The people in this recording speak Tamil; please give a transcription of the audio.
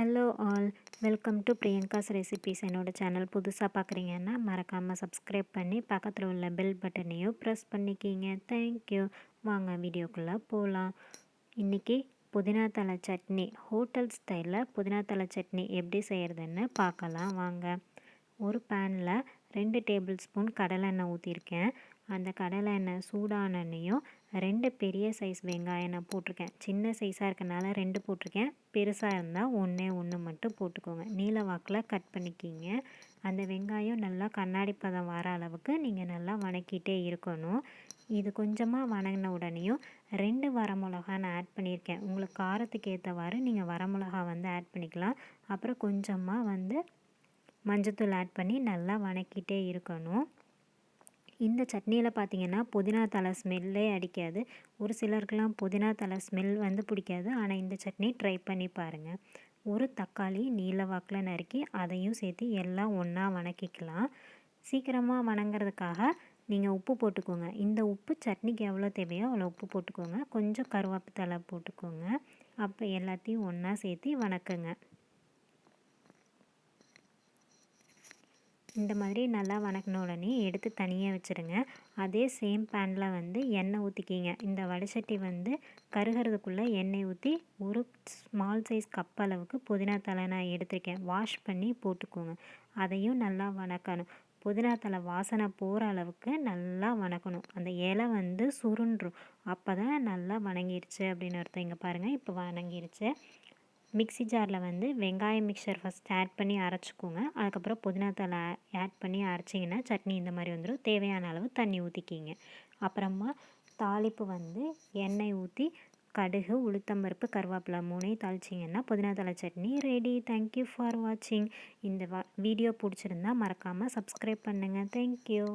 Hello all, welcome to Priyanka's recipes. என்னோடய சேனல் புதுசாக பார்க்குறீங்கன்னா மறக்காமல் சப்ஸ்கிரைப் பண்ணி பக்கத்தில் உள்ள பெல் பட்டனையும் ப்ரெஸ் பண்ணிக்கிங்க. தேங்க்யூ. வாங்க வீடியோக்குள்ளே போகலாம். இன்றைக்கி புதினா தலை சட்னி, ஹோட்டல் ஸ்டைலில் புதினா தலை சட்னி எப்படி செய்கிறதுன்னு பார்க்கலாம் வாங்க. ஒரு பேனில் 2 டேபிள் ஸ்பூன் கடலை எண்ணெய் ஊற்றிருக்கேன். அந்த கடலை எண்ணெய் சூடானனையும் 2 பெரிய சைஸ் வெங்காயம் நான் போட்டிருக்கேன். சின்ன சைஸாக இருக்கனால 2 போட்டிருக்கேன். பெருசாக இருந்தால் ஒன்று மட்டும் போட்டுக்கோங்க. நீல வாக்கில் கட் பண்ணிக்கிங்க. அந்த வெங்காயம் நல்லா கண்ணாடி பதம் வர அளவுக்கு நீங்கள் நல்லா வணக்கிட்டே இருக்கணும். இது கொஞ்சமாக வணங்கின உடனேயும் 2 வரமிளகா நான் ஆட் பண்ணியிருக்கேன். உங்களுக்கு காரத்துக்கு ஏற்றவாறு நீங்கள் வரமிளகா ஆட் பண்ணிக்கலாம். அப்புறம் கொஞ்சமாக மஞ்சத்தூள் ஆட் பண்ணி நல்லா வணக்கிட்டே இருக்கணும். இந்த சட்னியில் பார்த்திங்கன்னா புதினா தலை ஸ்மெல்லே அடிக்காது. ஒரு சிலருக்கெலாம் புதினா தலை ஸ்மெல் பிடிக்காது. ஆனால் இந்த சட்னி ட்ரை பண்ணி பாருங்கள். ஒரு தக்காளி நீல வாக்கில் நறுக்கி அதையும் சேர்த்து எல்லாம் ஒன்றா வணக்கிக்கலாம். சீக்கிரமாக வணங்குறதுக்காக நீங்கள் உப்பு போட்டுக்கோங்க. இந்த உப்பு சட்னிக்கு எவ்வளோ தேவையோ அவ்வளோ உப்பு போட்டுக்கோங்க. கொஞ்சம் கருவேப்பிலை போட்டுக்கோங்க. அப்போ எல்லாத்தையும் ஒன்றா சேர்த்து வணக்குங்க. இந்த மாதிரி நல்லா வணக்கின உடனே எடுத்து தனியாக வச்சுருங்க. அதே சேம் பேனில் எண்ணெய் ஊற்றிக்கிங்க. இந்த வடைச்சட்டி கருகிறதுக்குள்ளே எண்ணெய் ஊற்றி ஒரு ஸ்மால் சைஸ் கப் அளவுக்கு புதினா தலை நான் எடுத்திருக்கேன். வாஷ் பண்ணி போட்டுக்கோங்க. அதையும் நல்லா வணக்கணும். புதினா தலை வாசனை போகிற அளவுக்கு நல்லா வணக்கணும். அந்த இலை சுருண்டும். அப்போ தான் நல்லா வணங்கிருச்சு அப்படின்னு அர்த்தம். இங்கே பாருங்கள், இப்போ வணங்கிருச்சு. மிக்ஸி ஜாரில் வெங்காயம் மிக்சர் ஃபஸ்ட் ஆட் பண்ணி அரைச்சிக்கோங்க. அதுக்கப்புறம் புதினா தலை ஆட் பண்ணி அரைச்சிங்கன்னா சட்னி இந்த மாதிரி வந்துடும். தேவையான அளவு தண்ணி ஊற்றிக்கிங்க. அப்புறமா தாளிப்பு எண்ணெய் ஊற்றி கடுகு, உளுத்தம்பருப்பு, கருவேப்பிலை 3ஐயும் தாளிச்சிங்கன்னா புதினா தலை சட்னி ரெடி. தேங்க்யூ ஃபார் வாட்சிங். இந்த வீடியோ பிடிச்சிருந்தா மறக்காமல் சப்ஸ்கிரைப் பண்ணுங்கள். தேங்க்யூ.